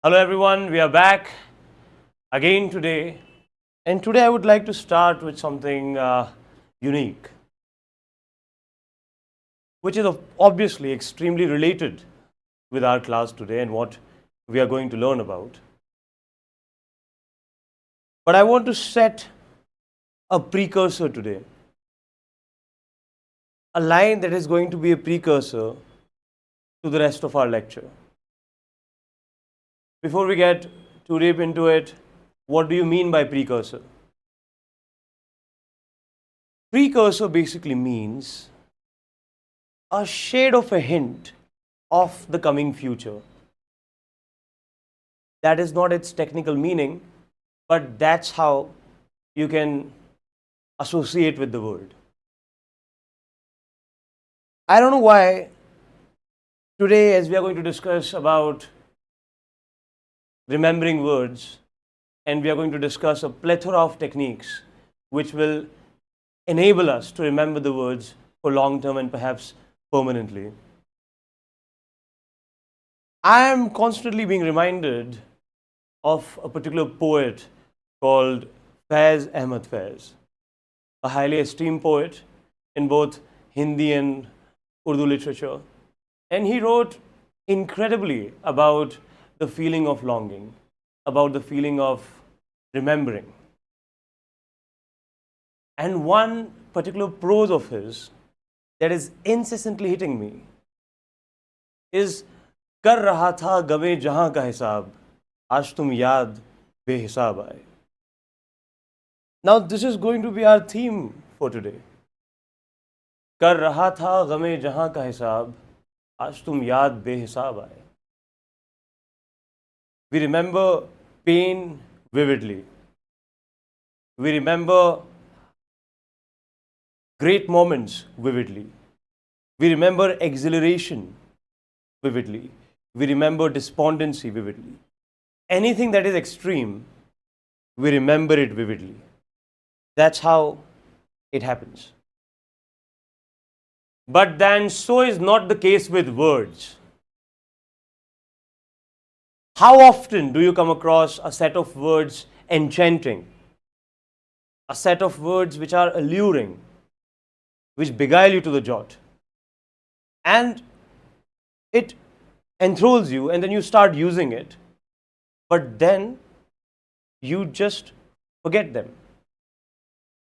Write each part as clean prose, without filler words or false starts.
Hello everyone, we are back again today, and today I would like to start with something unique, which is obviously extremely related with our class today and what we are going to learn about. But I want to set a precursor today, a line that is going to be a precursor to the rest of our lecture. Before we get too deep into it, what do you mean by precursor? Precursor basically means a shade of a hint of the coming future. That is not its technical meaning, but that's how you can associate with the word. I don't know why today, as we are going to discuss about remembering words, and we are going to discuss a plethora of techniques which will enable us to remember the words for long term and perhaps permanently. I am constantly being reminded of a particular poet called Faiz Ahmad Faiz, a highly esteemed poet in both Hindi and Urdu literature. And he wrote incredibly about the feeling of longing, about the feeling of remembering. And one particular prose of his that is incessantly hitting me is कर रहा था गमे जहां का हिसाब आज तुम याद बेहिसाब आए. Now this is going to be our theme for today. कर रहा था गमे जहां का हिसाब आज तुम याद बेहिसाब आए. We remember pain vividly. We remember great moments vividly. We remember exhilaration vividly. We remember despondency vividly. Anything that is extreme, we remember it vividly. That's how it happens. But then so is not the case with words. How often do you come across a set of words enchanting, a set of words which are alluring, which beguile you to the jot, and it enthralls you, and then you start using it, but then you just forget them?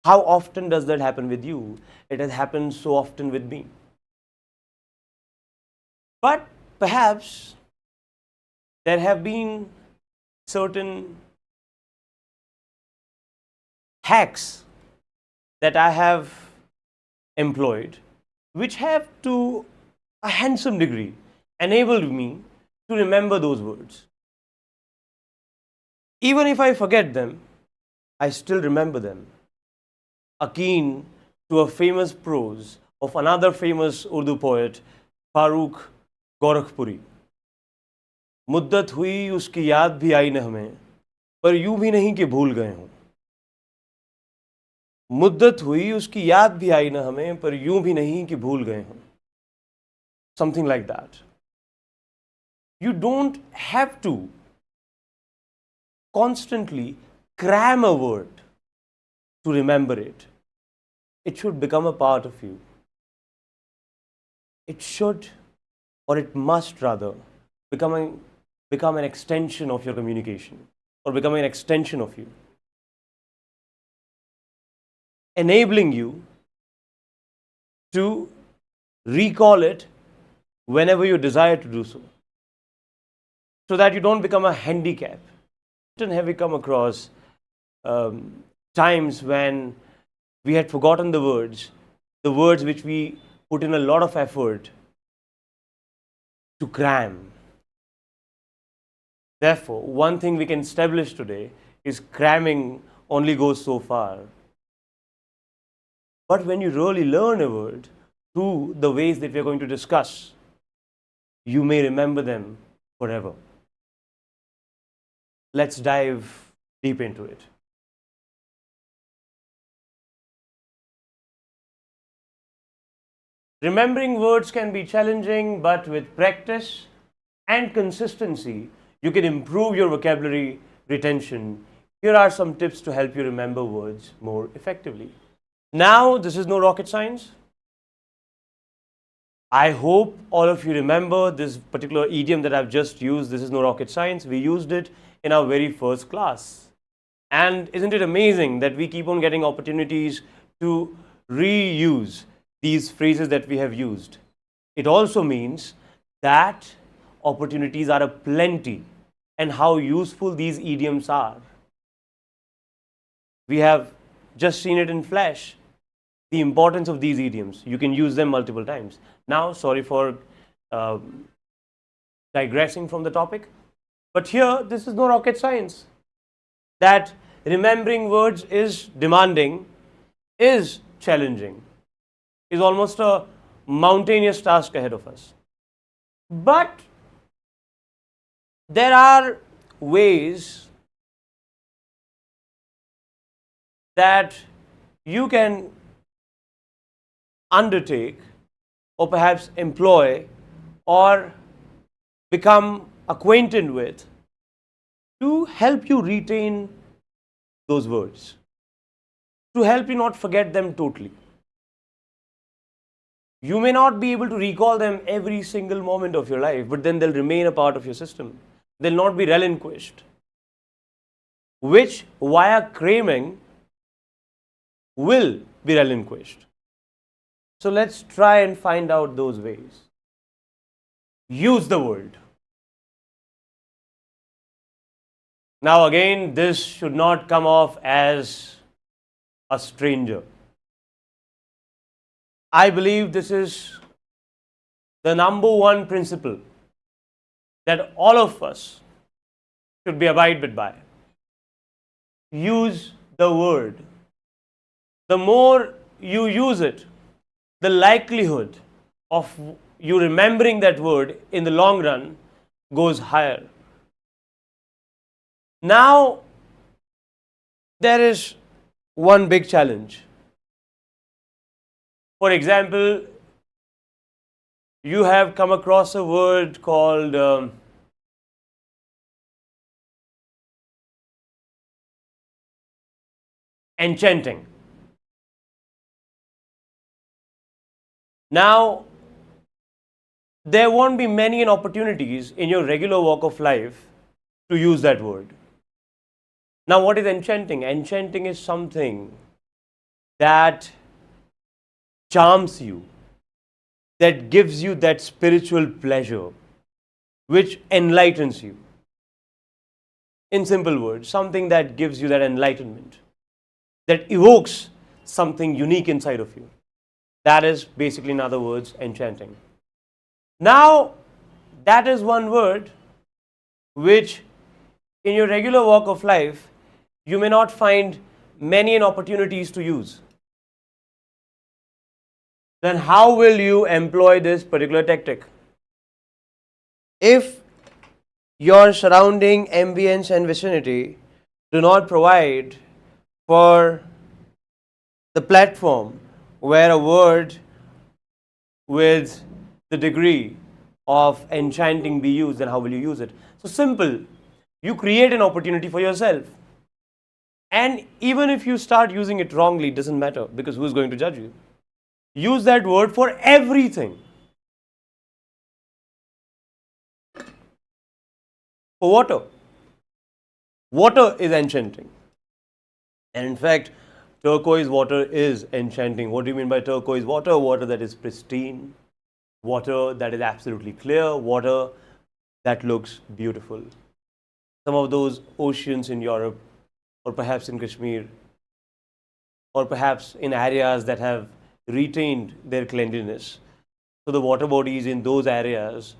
How often does that happen with you? It has happened so often with me. But perhaps there have been certain hacks that I have employed, which have to a handsome degree enabled me to remember those words. Even if I forget them, I still remember them. Akin to a famous prose of another famous Urdu poet, Farooq Gorakhpuri. मुद्दत हुई उसकी याद भी आई न हमें पर यूं भी नहीं कि भूल गए हों. मुद्दत हुई उसकी याद भी आई न हमें पर यूं भी नहीं कि भूल गए हों. Something like that. You don't have to constantly cram a word to remember it. It should become a part of you. It should, or it must rather, become an extension of your communication, or become an extension of you, enabling you to recall it whenever you desire to do so, so that you don't become a handicap. Often have we come across times when we had forgotten the words which we put in a lot of effort to cram. Therefore, one thing we can establish today is cramming only goes so far. But when you really learn a word through the ways that we are going to discuss, you may remember them forever. Let's dive deep into it. Remembering words can be challenging, but with practice and consistency, You can improve your vocabulary retention. Here are some tips to help you remember words more effectively. Now, this is no rocket science. I hope all of you remember this particular idiom that I've just used. This is no rocket science. We used it in our very first class. And isn't it amazing that we keep on getting opportunities to reuse these phrases that we have used? It also means that opportunities are aplenty and how useful these idioms are. We have just seen it in flash, the importance of these idioms. You can use them multiple times. Now, sorry for digressing from the topic, but here this is no rocket science. That remembering words is demanding, is challenging, is almost a mountainous task ahead of us. But there are ways that you can undertake or perhaps employ or become acquainted with to help you retain those words, to help you not forget them totally. You may not be able to recall them every single moment of your life, but then they'll remain a part of your system. They'll not be relinquished, which via cramming will be relinquished. So let's try and find out those ways. Use the word. Now again, this should not come off as a stranger. I believe this is the number one principle that all of us should be abided by. Use the word. The more you use it, the likelihood of you remembering that word in the long run goes higher. Now, there is one big challenge. For example, you have come across a word called enchanting. Now, there won't be many opportunities in your regular walk of life to use that word. Now, what is enchanting? Enchanting is something that charms you, that gives you that spiritual pleasure, which enlightens you. In simple words, something that gives you that enlightenment, that evokes something unique inside of you. That is basically, in other words, enchanting. Now, that is one word which in your regular walk of life, you may not find many opportunities to use. Then how will you employ this particular tactic? If your surrounding ambience and vicinity do not provide for the platform where a word with the degree of enchanting be used, then how will you use it? So simple. You create an opportunity for yourself. And even if you start using it wrongly, it doesn't matter, because who is going to judge you? Use that word for everything. For water. Water is enchanting. And in fact, turquoise water is enchanting. What do you mean by turquoise water? Water that is pristine, water that is absolutely clear, water that looks beautiful. Some of those oceans in Europe, or perhaps in Kashmir, or perhaps in areas that have retained their cleanliness. So the water bodies in those areas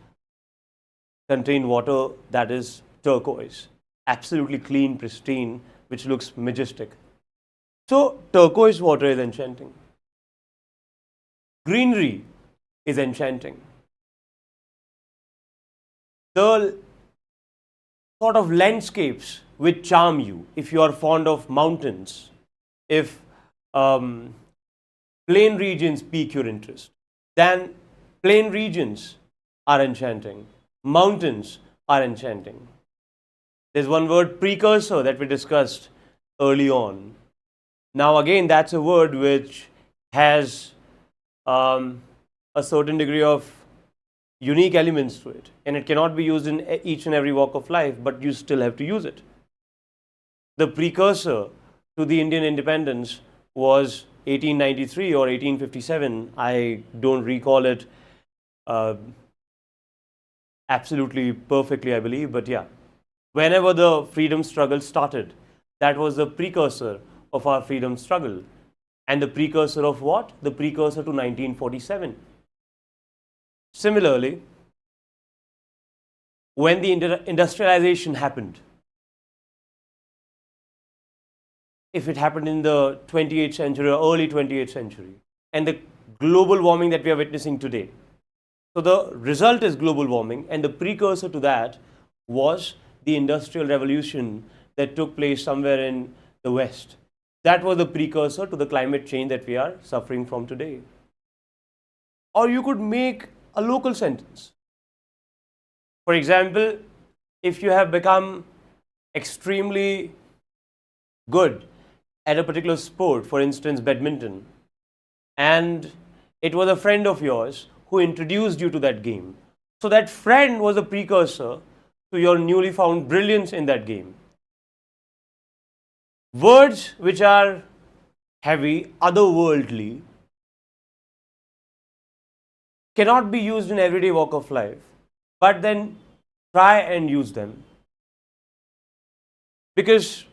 contain water that is turquoise, absolutely clean, pristine, which looks majestic. So turquoise water is enchanting. Greenery is enchanting. The sort of landscapes which charm you, if you are fond of mountains, if plain regions pique your interest, then plain regions are enchanting. Mountains are enchanting. There's one word precursor that we discussed early on. Now again, that's a word which has a certain degree of unique elements to it, and it cannot be used in each and every walk of life, but you still have to use it. The precursor to the Indian independence was 1893 or 1857. I don't recall it absolutely perfectly, I believe, but yeah. Whenever the freedom struggle started, that was the precursor of our freedom struggle. And the precursor of what? The precursor to 1947. Similarly, when the industrialization happened, if it happened in the 28th century or early 28th century, and the global warming that we are witnessing today. So the result is global warming, and the precursor to that was the Industrial Revolution that took place somewhere in the West. That was the precursor to the climate change that we are suffering from today. Or you could make a local sentence. For example, if you have become extremely good at a particular sport, for instance, badminton, and it was a friend of yours who introduced you to that game. So that friend was a precursor to your newly found brilliance in that game. Words which are heavy, otherworldly, cannot be used in everyday walk of life, but then try and use them, because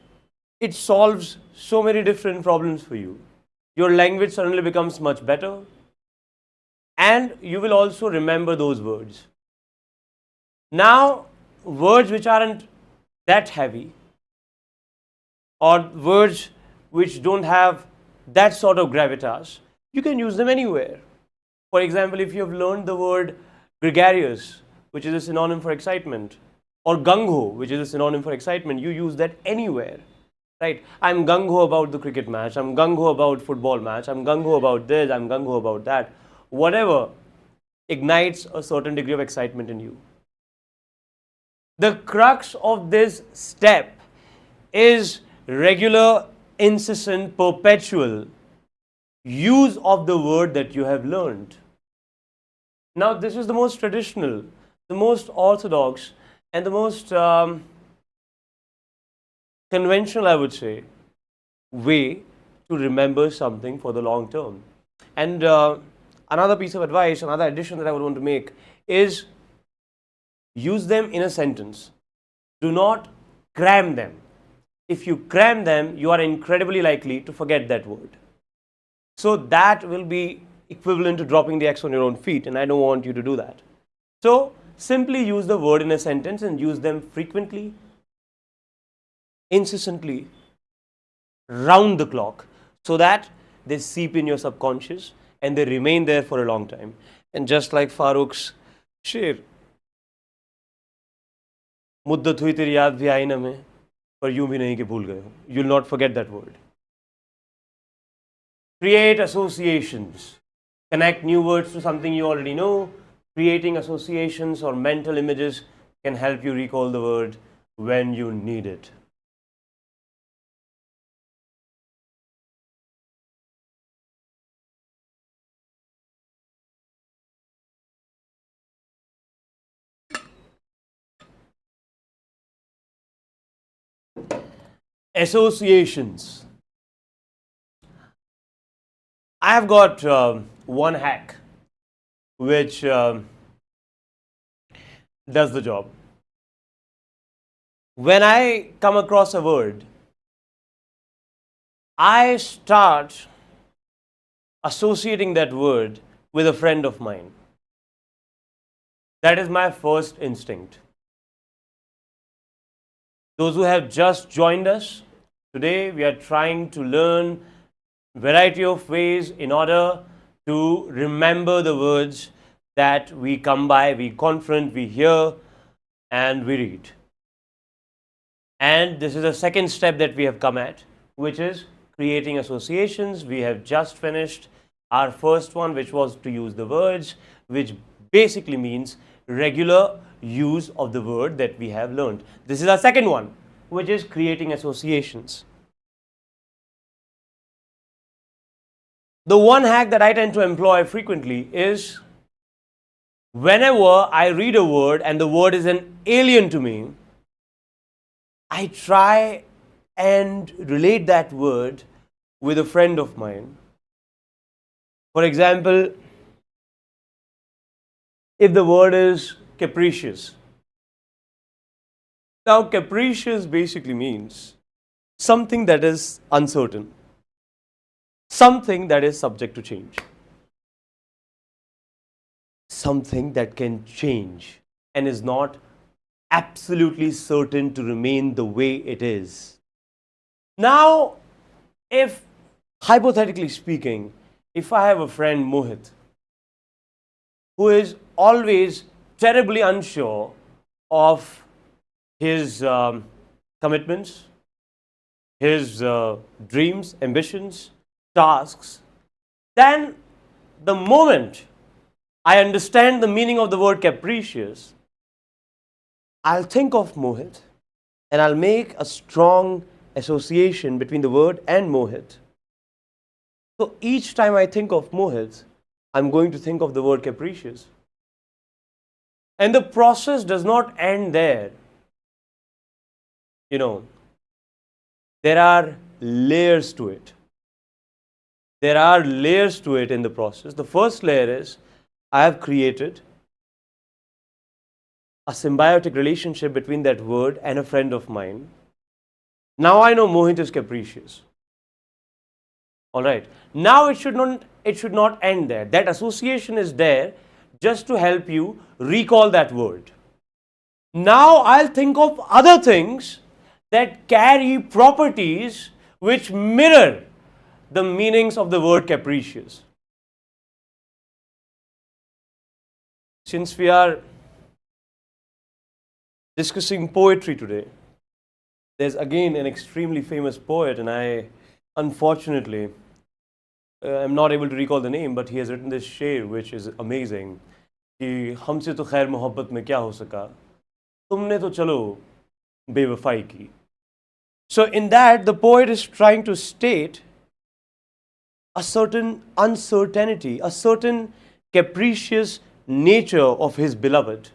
it solves so many different problems for you. Your language suddenly becomes much better, and you will also remember those words. Now, words which aren't that heavy, or words which don't have that sort of gravitas, you can use them anywhere. For example, if you have learned the word gregarious, which is a synonym for excitement, or gung-ho, which is a synonym for excitement, you use that anywhere, right? I'm gung-ho about the cricket match, I'm gung-ho about football match, I'm gung-ho about this, I'm gung-ho about that. Whatever ignites a certain degree of excitement in you. The crux of this step is regular, incessant, perpetual use of the word that you have learned. Now, this is the most traditional, the most orthodox, and the most conventional, I would say, way to remember something for the long term. And another piece of advice, another addition that I would want to make is use them in a sentence. Do not cram them. If you cram them, you are incredibly likely to forget that word. So that will be equivalent to dropping the X on your own feet, and I don't want you to do that. So simply use the word in a sentence and use them frequently, incessantly, round the clock, so that they seep in your subconscious and they remain there for a long time. And just like Farooq's शेर, मुद्दत हुई तेरी याद भी आई ना में, पर यूं भी नहीं कि भूल गए हो. You'll not forget that word. Create associations. Connect new words to something you already know. Creating associations or mental images can help you recall the word when you need it. Associations. I have got one hack which does the job. When I come across a word, I start associating that word with a friend of mine. That is my first instinct. Those who have just joined us, today we are trying to learn variety of ways in order to remember the words that we come by, we confront, we hear, and we read. And this is the second step that we have come at, which is creating associations. We have just finished our first one, which was to use the words, which basically means regular use of the word that we have learned. This is our second one, which is creating associations. The one hack that I tend to employ frequently is whenever I read a word and the word is an alien to me, I try and relate that word with a friend of mine. For example, if the word is capricious. Now, capricious basically means something that is uncertain, something that is subject to change, something that can change and is not absolutely certain to remain the way it is. Now, if hypothetically speaking, if I have a friend Mohit who is always terribly unsure of his commitments, his dreams, ambitions, tasks, then the moment I understand the meaning of the word capricious, I'll think of Mohit and I'll make a strong association between the word and Mohit. So each time I think of Mohit, I'm going to think of the word capricious. And the process does not end there. You know, there are layers to it. There are layers to it in the process. The first layer is I have created a symbiotic relationship between that word and a friend of mine. Now I know Mohit is capricious. All right. Now it should not end there. That association is there just to help you recall that word. Now I'll think of other things that carry properties which mirror the meanings of the word capricious. Since we are discussing poetry today, there's again an extremely famous poet, and I unfortunately am not able to recall the name, but he has written this sher which is amazing. कि हमसे तो खैर मोहब्बत में क्या हो सका, तुमने तो चलो बेवफाई की. So in that, the poet is trying to state a certain uncertainty, a certain capricious nature of his beloved.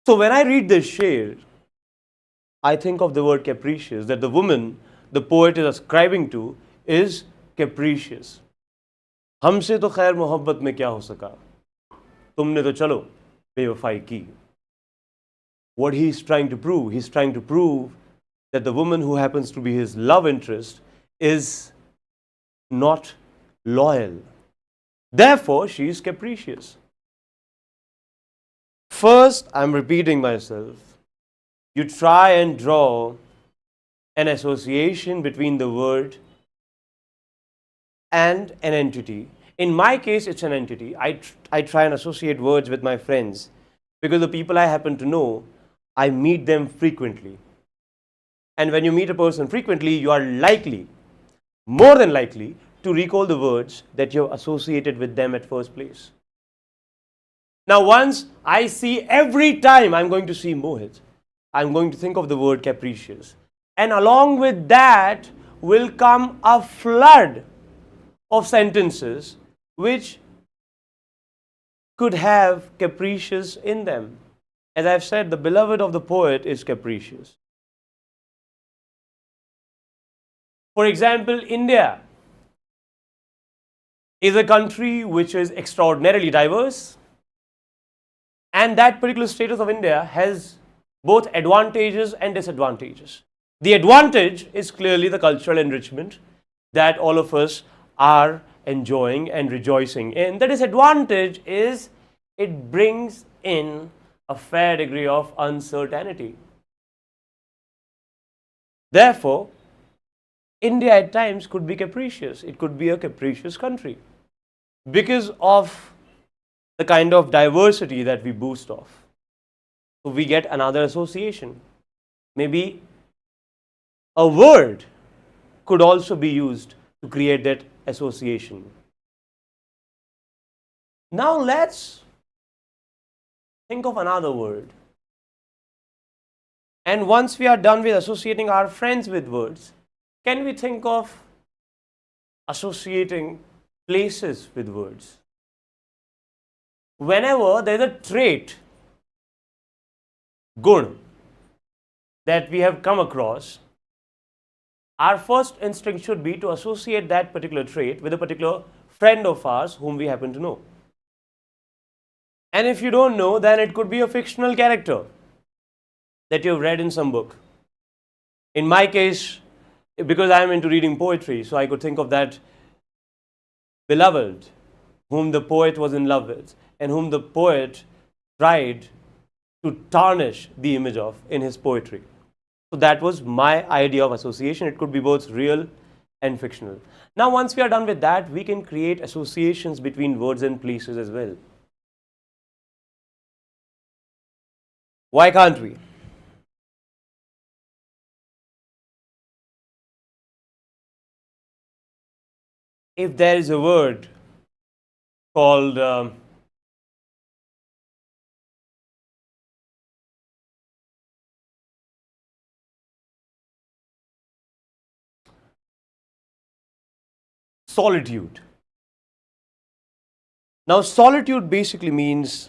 So when I read this sher, I think of the word capricious, that the woman the poet is ascribing to is capricious. हमसे तो खैर मोहब्बत में क्या हो सका, तुमने तो चलो बेवफाई की. What he is trying to prove? He's trying to prove that the woman who happens to be his love interest is not loyal. Therefore, she is capricious. First, I'm repeating myself. You try and draw an association between the word and an entity. In my case, it's an entity. I try and associate words with my friends because the people I happen to know, I meet them frequently. And when you meet a person frequently, you are likely, more than likely, to recall the words that you have associated with them at first place. Now, once I see, every time I'm going to see Mohit, I'm going to think of the word capricious. And along with that will come a flood of sentences which could have capricious in them. As I've said, the beloved of the poet is capricious. For example, India is a country which is extraordinarily diverse, and that particular status of India has both advantages and disadvantages. The advantage is clearly the cultural enrichment that all of us are enjoying and rejoicing in. The disadvantage is it brings in a fair degree of uncertainty. Therefore, India at times could be capricious. It could be a capricious country because of the kind of diversity that we boast of. So we get another association. Maybe a word could also be used to create that association. Now let's think of another word. And once we are done with associating our friends with words, can we think of associating places with words? Whenever there is a trait, gun, that we have come across, our first instinct should be to associate that particular trait with a particular friend of ours whom we happen to know. And if you don't know, then it could be a fictional character that you've read in some book. In my case, because I am into reading poetry, so I could think of that beloved whom the poet was in love with and whom the poet tried to tarnish the image of in his poetry. So that was my idea of association. It could be both real and fictional. Now, once we are done with that, we can create associations between words and places as well. Why can't we? If there is a word called solitude. Now, solitude basically means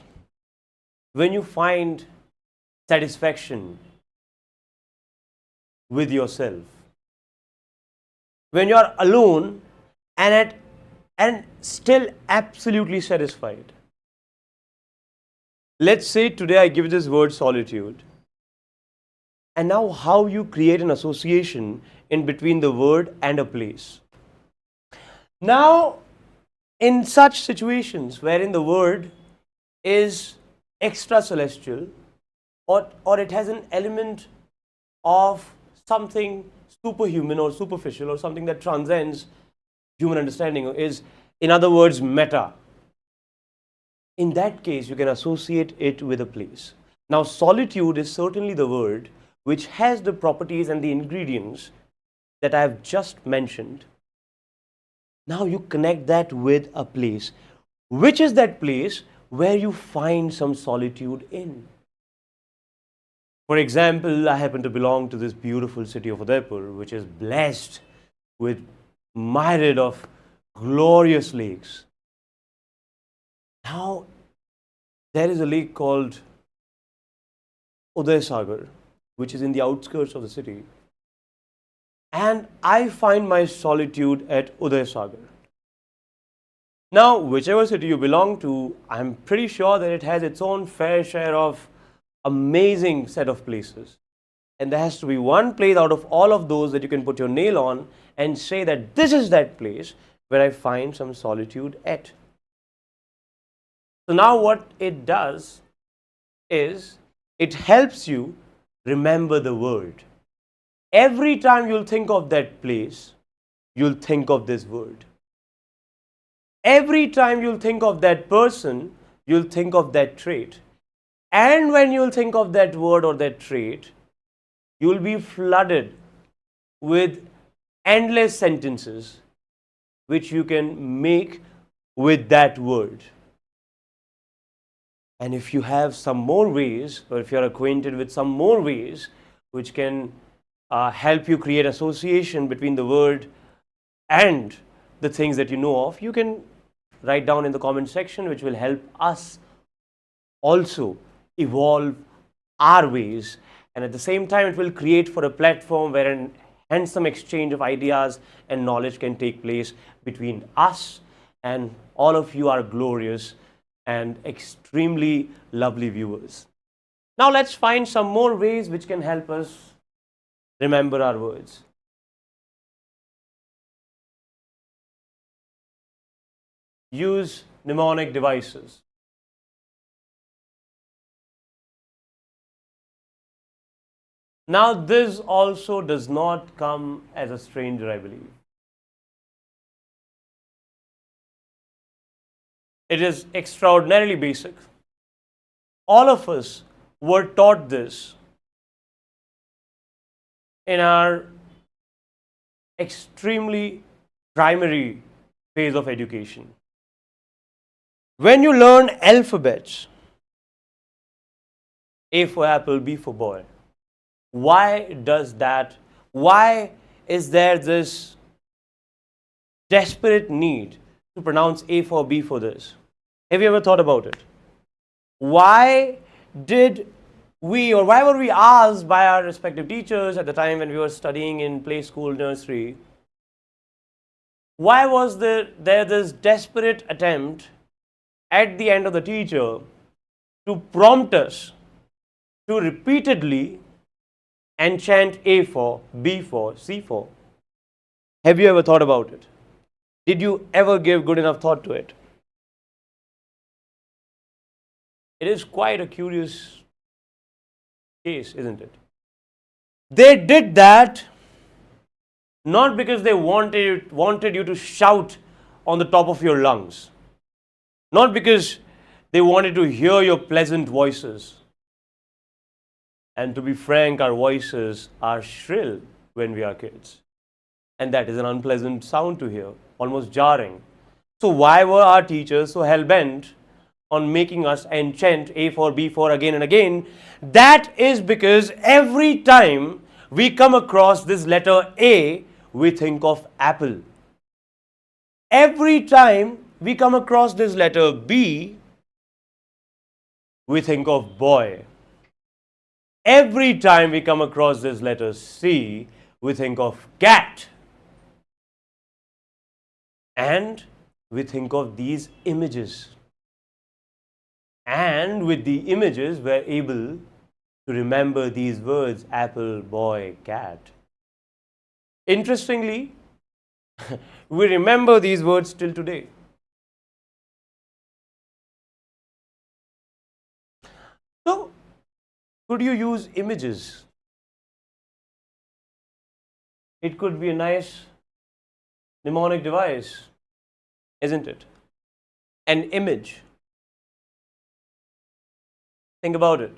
when you find satisfaction with yourself, when you are alone and still absolutely satisfied. Let's say today I give this word solitude, and now how you create an association in between the word and a place. Now, in such situations wherein the word is extra celestial, or it has an element of something superhuman or superficial or something that transcends human understanding, is, in other words, meta. In that case, you can associate it with a place. Now, solitude is certainly the word which has the properties and the ingredients that I have just mentioned. Now you connect that with a place. Which is that place where you find some solitude in? For example, I happen to belong to this beautiful city of Udaipur, which is blessed with myriad of glorious lakes. Now, there is a lake called Uday Sagar, which is in the outskirts of the city. And I find my solitude at Uday Sagar. Now, whichever city you belong to, I'm pretty sure that it has its own fair share of amazing set of places. And there has to be one place out of all of those that you can put your nail on and say that this is that place where I find some solitude at. So now what it does is it helps you remember the word. Every time you'll think of that place, you'll think of this word. Every time you'll think of that person, you'll think of that trait. And when you'll think of that word or that trait, you'll be flooded with endless sentences which you can make with that word. And if you have some more ways, or if you're acquainted with some more ways which can help you create association between the word and the things that you know of, you can write down in the comment section, which will help us also evolve our ways, and at the same time it will create for a platform where an handsome exchange of ideas and knowledge can take place between us, and all of you are glorious and extremely lovely viewers. Now let's find some more ways which can help us remember our words. Use mnemonic devices. Now this also does not come as a stranger, I believe. It is extraordinarily basic. All of us were taught this in our extremely primary phase of education. When you learn alphabets, A for apple, B for boy. Why does that? Why is there this desperate need to pronounce A for B for this? Have you ever thought about it? Why did we, or why were we asked by our respective teachers at the time when we were studying in play school, nursery, why was there this desperate attempt at the end of the teacher to prompt us to repeatedly enchant A for, B for, C for? Have you ever thought about it? Did you ever give good enough thought to it? It is quite a curious case, isn't it? They did that not because they wanted you to shout on the top of your lungs, not because they wanted to hear your pleasant voices. And to be frank, our voices are shrill when we are kids. And that is an unpleasant sound to hear, almost jarring. So why were our teachers so hell-bent on making us enchant A for, B for again and again? That is because every time we come across this letter A, we think of apple. Every time we come across this letter B, we think of boy. Every time we come across this letter C, we think of cat. And we think of these images. And with the images, we're able to remember these words, apple, boy, cat. Interestingly, we remember these words till today. So, could you use images? It could be a nice mnemonic device, isn't it? An image. Think about it.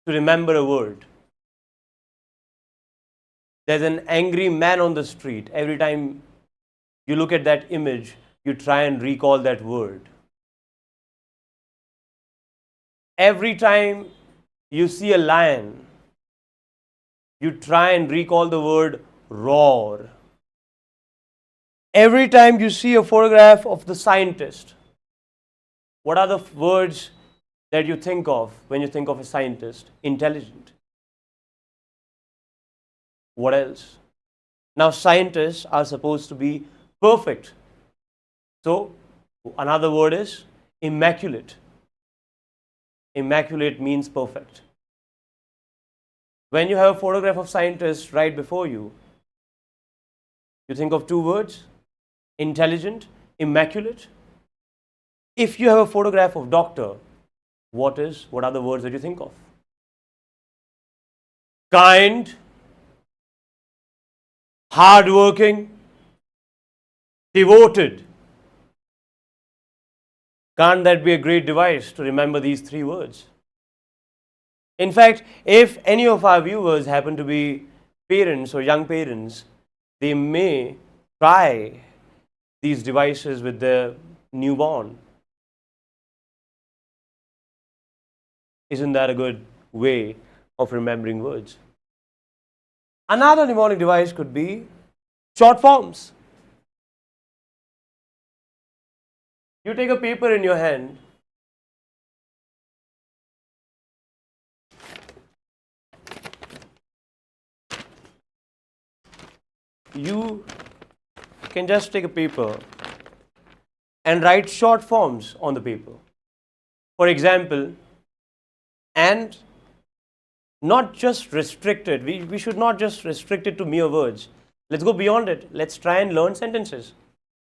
To remember a word. There's an angry man on the street. Every time you look at that image, you try and recall that word. Every time you see a lion, you try and recall the word roar. Every time you see a photograph of the scientist, what are the words that you think of when you think of a scientist? Intelligent. What else? Now, scientists are supposed to be perfect. So, another word is immaculate. Immaculate means perfect. When you have a photograph of scientists right before you, you think of two words, intelligent, immaculate. If you have a photograph of doctor, what are the words that you think of? Kind, hardworking, devoted. Can't that be a great device to remember these three words? In fact, if any of our viewers happen to be parents or young parents, they may try these devices with their newborn. Isn't that a good way of remembering words? Another mnemonic device could be short forms. You take a paper in your hand, you can just take a paper and write short forms on the paper. For example, and not just restricted, we should not just restrict it to mere words. Let's go beyond it. Let's try and learn sentences.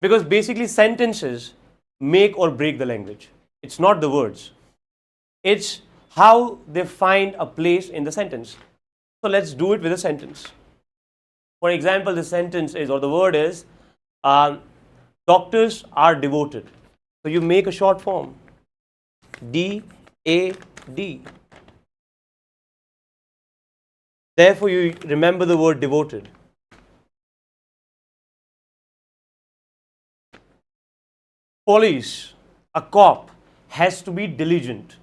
Because basically sentences make or break the language. It's not the words. It's how they find a place in the sentence. So let's do it with a sentence. For example, the sentence is, or the word is, doctors are devoted. So you make a short form, D-A-D. Therefore, you remember the word devoted. Police, a cop, has to be diligent.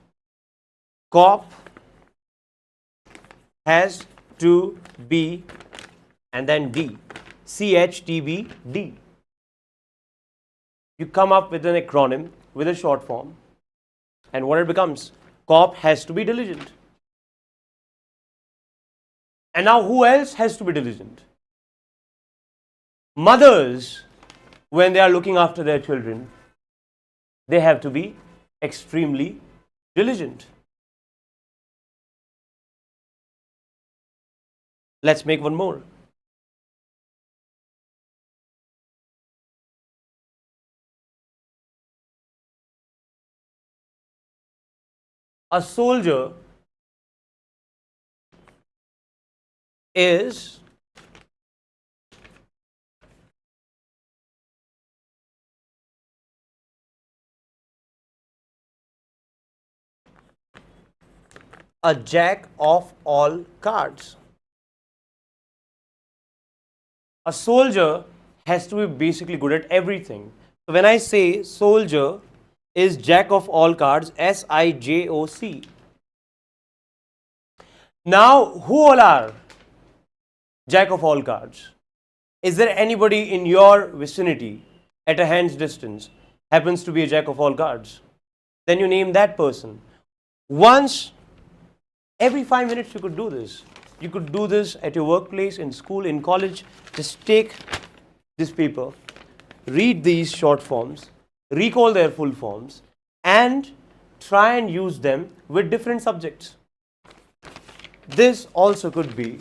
Cop has to be, and then D. CHTBD. You come up with an acronym with a short form, and what it becomes? Cop has to be diligent. And now who else has to be diligent? Mothers, when they are looking after their children, they have to be extremely diligent. Let's make one more. A soldier is a jack of all cards. A soldier has to be basically good at everything. So when I say soldier is jack of all cards, SIJOC. Now, who all are jack of all cards? Is there anybody in your vicinity at a hand's distance happens to be a jack of all cards? Then you name that person. Once every 5 minutes you could do this. You could do this at your workplace, in school, in college. Just take this paper, read these short forms, recall their full forms, and try and use them with different subjects. This also could be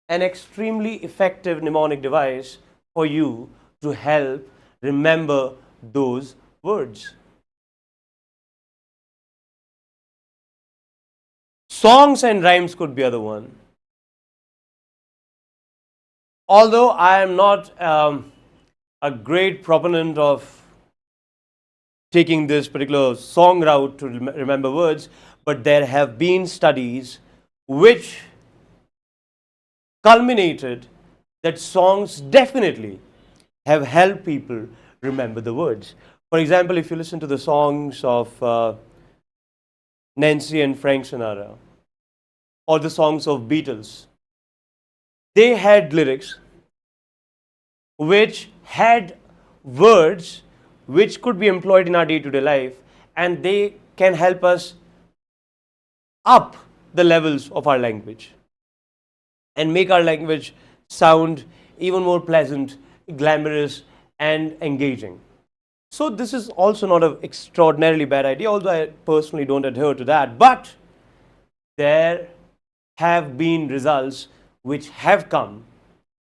an extremely effective mnemonic device for you to help remember those words. Songs and rhymes could be other one. Although I am not a great proponent of taking this particular song route to remember words, but there have been studies which culminated that songs definitely have helped people remember the words. For example, if you listen to the songs of Nancy and Frank Sinatra, or the songs of Beatles, they had lyrics which had words which could be employed in our day-to-day life, and they can help us up the levels of our language and make our language sound even more pleasant, glamorous, and engaging. So this is also not an extraordinarily bad idea, although I personally don't adhere to that. But there have been results which have come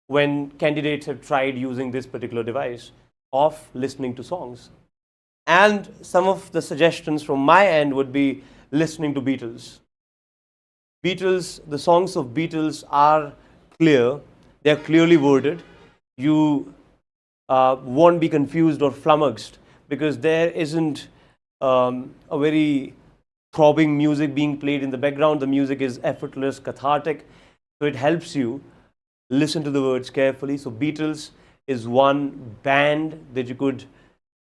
when candidates have tried using this particular device of listening to songs. And some of the suggestions from my end would be listening to Beatles. The songs of Beatles are clear, they are clearly worded. You won't be confused or flummoxed because there isn't a very throbbing music being played in the background. The music is effortless, cathartic, so it helps you listen to the words carefully. So Beatles is one band that you could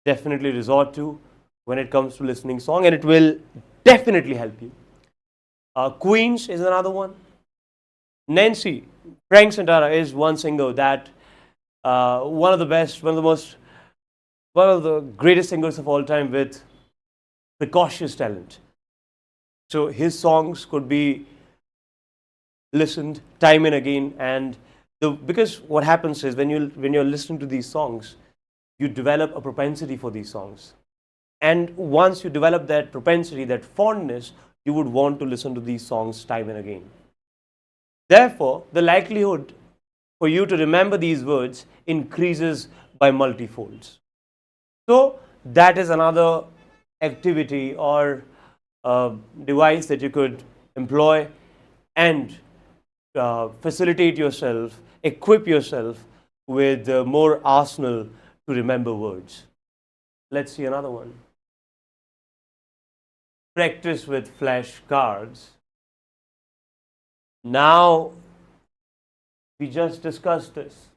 definitely resort to when it comes to listening song, and it will definitely help you. Queens is another one. Nancy, Frank Sinatra is one singer that one of the best, one of the greatest singers of all time with precocious talent. So his songs could be listened time and again, and because what happens is when you're listening to these songs, you develop a propensity for these songs, and once you develop that propensity, that fondness, you would want to listen to these songs time and again. Therefore, the likelihood for you to remember these words increases by multifolds. So that is another activity or device that you could employ and facilitate yourself, equip yourself with more arsenal to remember words. Let's see another one. Practice with flashcards. Now, we just discussed this.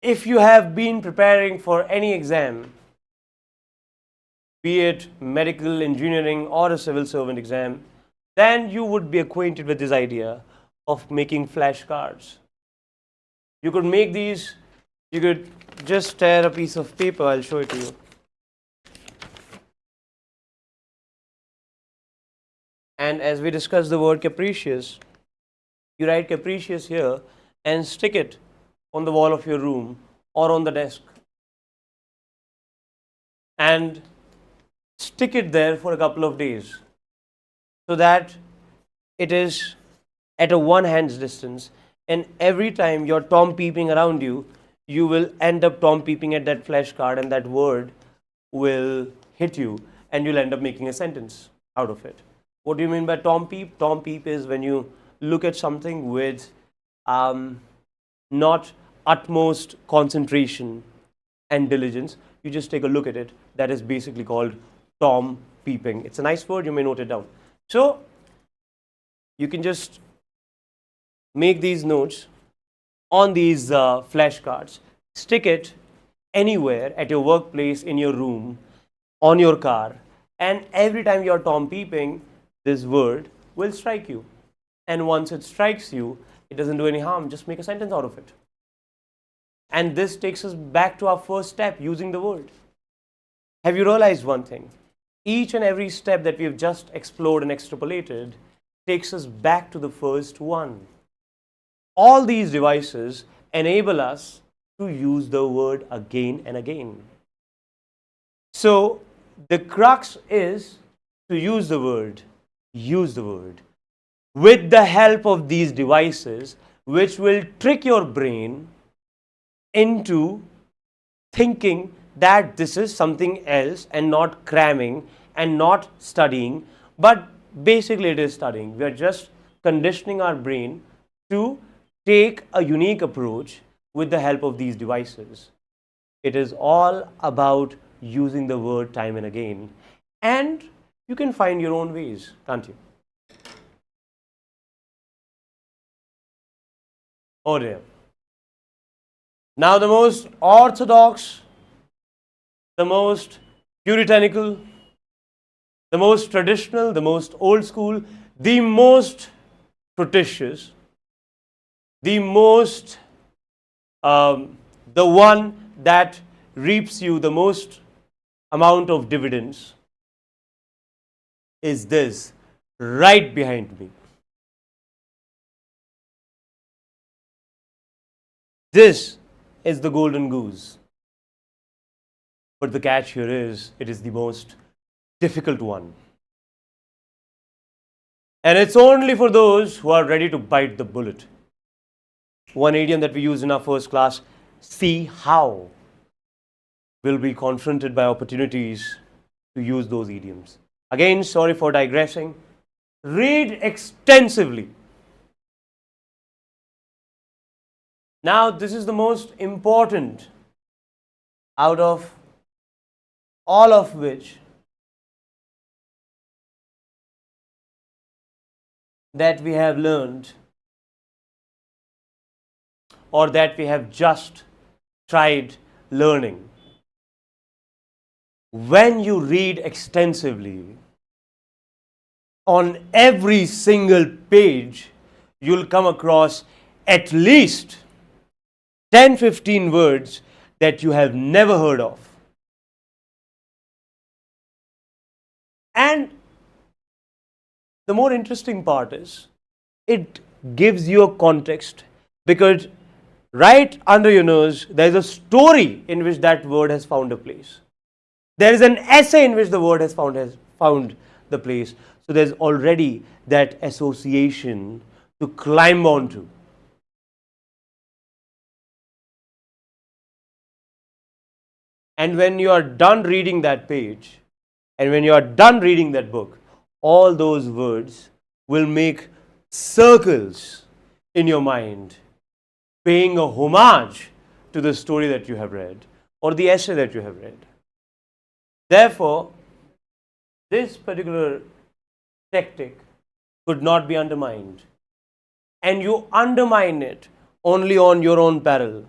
If you have been preparing for any exam be it medical, engineering, or a civil servant exam, then you would be acquainted with this idea of making flashcards. You could make these, you could just tear a piece of paper, I'll show it to you. And as we discussed the word capricious, you write capricious here and stick it on the wall of your room or on the desk. And stick it there for a couple of days so that it is at a one hand's distance, and every time you're tom peeping around you, you will end up tom peeping at that flashcard, and that word will hit you and you'll end up making a sentence out of it. What do you mean by tom peep? Tom peep is when you look at something with not utmost concentration and diligence. You just take a look at it. That is basically called tom peeping. It's a nice word, you may note it down. So you can just make these notes on these flashcards, stick it anywhere at your workplace, in your room, on your car, and every time you're tom peeping, this word will strike you. And once it strikes you, it doesn't do any harm, just make a sentence out of it. And this takes us back to our first step, using the word. Have you realized one thing? Each and every step that we've just explored and extrapolated takes us back to the first one. All these devices enable us to use the word again and again. So the crux is to use the word with the help of these devices, which will trick your brain into thinking that this is something else and not cramming and not studying, but basically it is studying. We are just conditioning our brain to take a unique approach with the help of these devices. It is all about using the word time and again, and you can find your own ways, can't you? Oh dear. Now the most orthodox, the most puritanical, the most traditional, the most old school, the most fictitious, the most, the one that reaps you the most amount of dividends is this right behind me. This is the golden goose. But the catch here is, it is the most difficult one. And it's only for those who are ready to bite the bullet. One idiom that we use in our first class, see how, will be confronted by opportunities to use those idioms. Again, sorry for digressing. Read extensively. Now, this is the most important out of all of which that we have learned or that we have just tried learning. When you read extensively, on every single page, you'll come across at least 10-15 words that you have never heard of. And the more interesting part is, it gives you a context, because right under your nose, there is a story in which that word has found a place. There is an essay in which the word has found the place. So there's already that association to climb onto. And when you are done reading that page, and when you are done reading that book, all those words will make circles in your mind, paying a homage to the story that you have read or the essay that you have read. Therefore, this particular tactic could not be undermined, and you undermine it only on your own peril.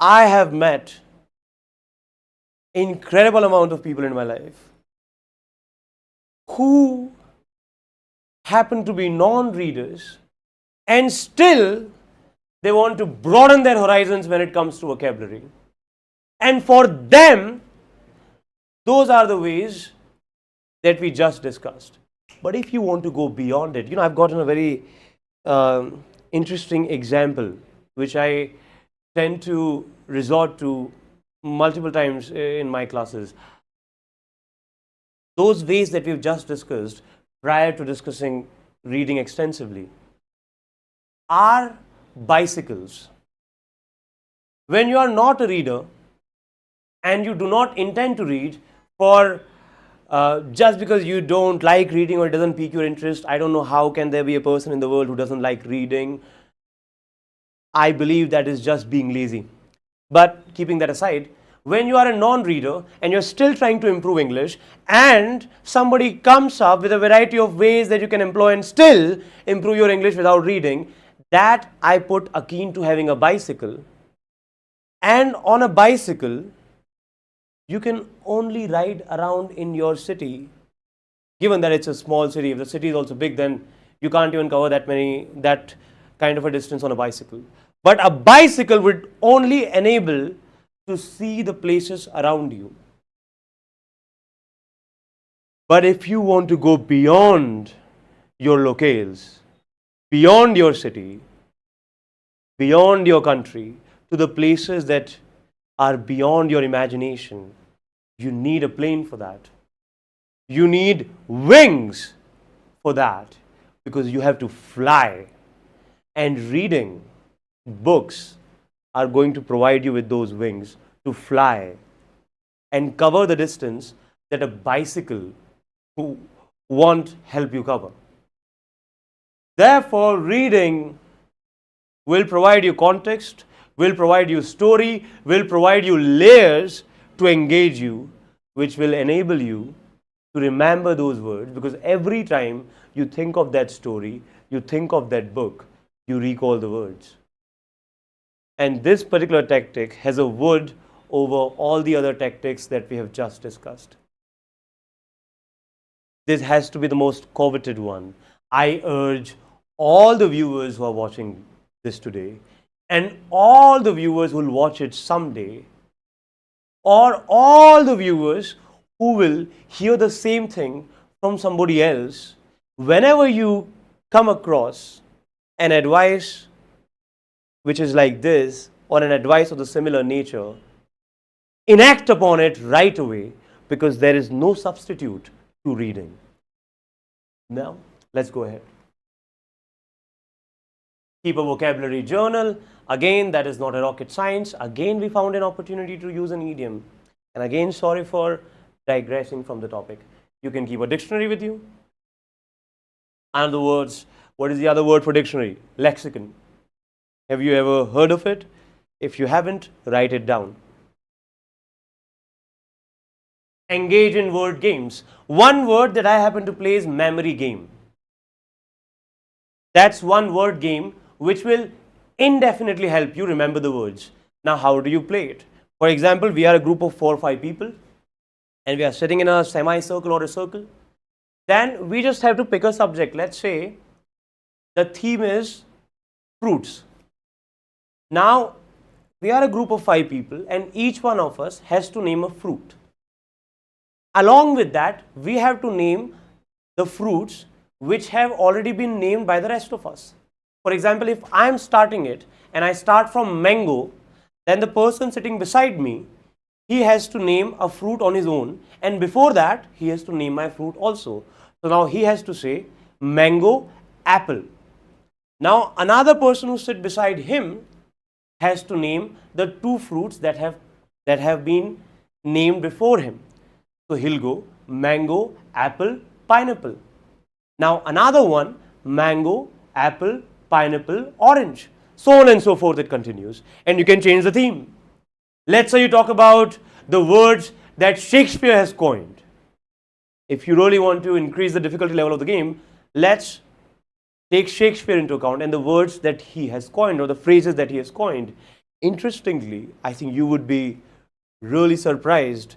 I have met incredible amount of people in my life who happen to be non-readers and still they want to broaden their horizons when it comes to vocabulary. And for them, those are the ways that we just discussed. But if you want to go beyond it, I've gotten a very interesting example which I tend to resort to multiple times in my classes. Those ways that we've just discussed prior to discussing reading extensively are bicycles. When you are not a reader and you do not intend to read for just because you don't like reading or it doesn't pique your interest, I don't know how can there be a person in the world who doesn't like reading. I believe that is just being lazy. But keeping that aside, when you are a non-reader and you're still trying to improve English and somebody comes up with a variety of ways that you can employ and still improve your English without reading, that I put akin to having a bicycle. And on a bicycle, you can only ride around in your city. Given that it's a small city, if the city is also big, then you can't even cover that kind of a distance on a bicycle. But a bicycle would only enable to see the places around you. But if you want to go beyond your locales, beyond your city, beyond your country, to the places that are beyond your imagination, you need a plane for that. You need wings for that, because you have to fly. And reading books are going to provide you with those wings to fly and cover the distance that a bicycle won't help you cover. Therefore, reading will provide you context, will provide you story, will provide you layers to engage you, which will enable you to remember those words, because every time you think of that story, you think of that book, you recall the words. And this particular tactic has a wood over all the other tactics that we have just discussed. This has to be the most coveted one. I urge all the viewers who are watching this today and all the viewers who will watch it someday, or all the viewers who will hear the same thing from somebody else, whenever you come across an advice which is like this, or an advice of the similar nature, enact upon it right away, because there is no substitute to reading. Now, let's go ahead. Keep a vocabulary journal. Again, that is not a rocket science. Again, we found an opportunity to use an idiom. And again, sorry for digressing from the topic. You can keep a dictionary with you. In other words, what is the other word for dictionary? Lexicon. Have you ever heard of it? If you haven't, write it down. Engage in word games. One word that I happen to play is memory game. That's one word game which will indefinitely help you remember the words. Now, how do you play it? For example, we are a group of 4 or 5 people and we are sitting in a semicircle or a circle. Then we just have to pick a subject. Let's say the theme is fruits. Now, we are a group of 5 people and each one of us has to name a fruit. Along with that, we have to name the fruits which have already been named by the rest of us. For example, if I am starting it and I start from mango, then the person sitting beside me, he has to name a fruit on his own, and before that, he has to name my fruit also. So now he has to say mango, apple. Now another person who sits beside him has to name the 2 fruits that have been named before him. So he'll go mango, apple, pineapple. Now another one, mango, apple, pineapple, orange. So on and so forth it continues. And you can change the theme. Let's say you talk about the words that Shakespeare has coined. If you really want to increase the difficulty level of the game, let's take Shakespeare into account and the words that he has coined, or the phrases that he has coined. Interestingly, I think you would be really surprised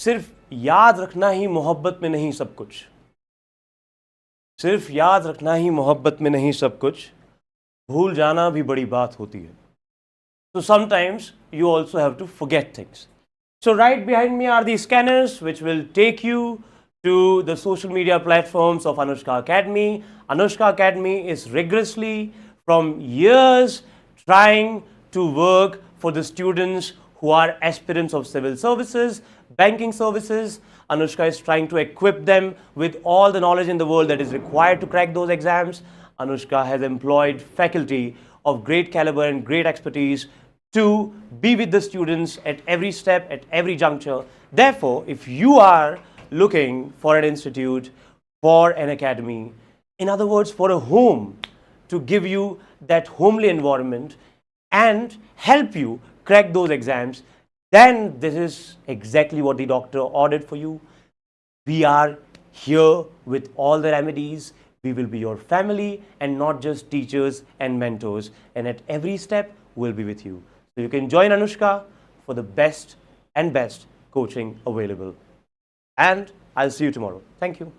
सिर्फ याद रखना ही मोहब्बत में नहीं सब कुछ, सिर्फ याद रखना ही मोहब्बत में नहीं सब कुछ, भूल जाना भी बड़ी बात होती है. So sometimes you also have to forget things. So right behind me are the scanners which will take you to the social media platforms of Anushka Academy. Anushka Academy is rigorously from years trying to work for the students who are aspirants of civil services, banking services. Anushka is trying to equip them with all the knowledge in the world that is required to crack those exams. Anushka has employed faculty of great caliber and great expertise to be with the students at every step, at every juncture. Therefore, if you are looking for an institute, for an academy, in other words, for a home to give you that homely environment and help you crack those exams, then this is exactly what the doctor ordered for you. We are here with all the remedies. We will be your family and not just teachers and mentors. And at every step, we'll be with you. So you can join Anushka for the best and best coaching available. And I'll see you tomorrow. Thank you.